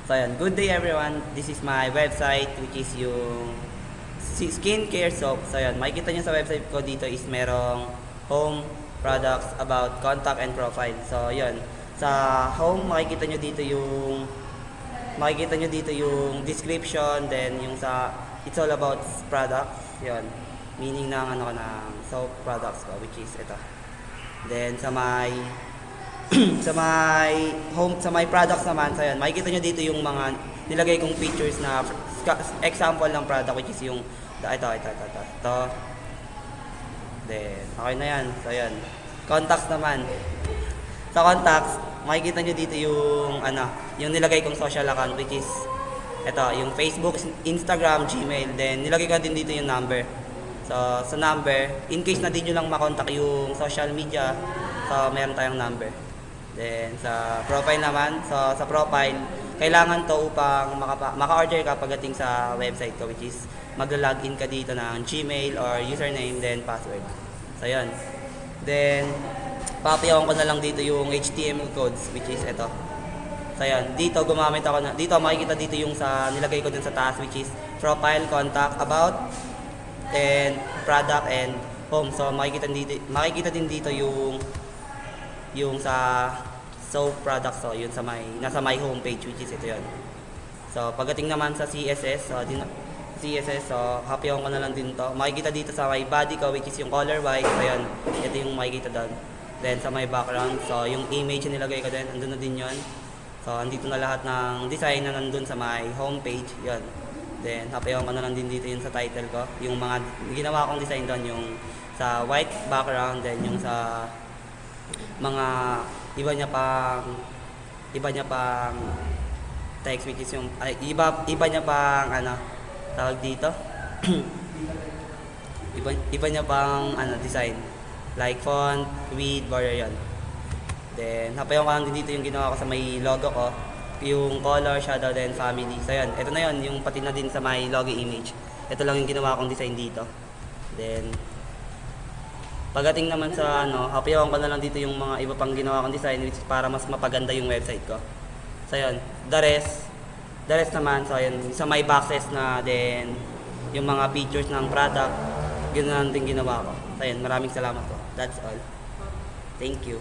So ayan, good day everyone. This is my website which is yung skincare soap. So ayan, makikita nyo sa website ko dito is merong home products about contact and profile. So ayan, sa home makikita nyo dito yung description, then yung sa it's all about products. Yun, meaning ng ng soap products ko which is ito. Then sa my sa my products naman, so yan, makikita nyo dito yung mga nilagay kong features na example ng product which is yung ito. Then, okay na yan. So yan, contacts naman. Sa contacts, makikita nyo dito yung yung nilagay kong social account which is ito, yung Facebook, Instagram, Gmail. Then nilagay ko din dito yung number. So sa number, in case na di nyo lang makontak yung social media, so meron tayong number. Then sa profile naman, so sa profile, kailangan to upang maka-order ka pagdating sa website ko which is magla-login ka dito ng Gmail or username then password. So yun. Then papayawan ko na lang dito yung HTML codes which is ito. So yun, dito gumamit ako dito makikita dito yung sa nilagay ko dun sa taas which is profile, contact, about, and product and home. So makikita din dito yung sa soap products, so yun nasa my homepage which is ito yun. So pagdating naman sa CSS, so happy ko na lang din to. Makikita dito sa my body ko which is yung color white, so yun, ito yung makikita doon. Then sa my background, so yung image na nilagay ko din, andun na din yun. So andito na lahat ng design na nandun sa my homepage, yun. Then happy ko na lang din dito yun sa title ko, yung mga ginawa kong design doon, yung sa white background, then yung sa mga iba niya pang text which is yung iba niya pang tawag dito iba niya pang design like font, width, border yun. Then napayaw ko lang din dito yung ginawa ko sa may logo ko, yung color, shadow, then family. So yun, ito na yun, yung pati na din sa may logo image. Ito lang yung ginawa kong design dito. Then pagdating naman sa hapayawan ko na lang dito yung mga iba pang ginawa kong design which is para mas mapaganda yung website ko. So yun, the rest naman, so yun, sa my boxes na then yung mga features ng product, ganoon din ginawa ko. So yun, maraming salamat po. That's all. Thank you.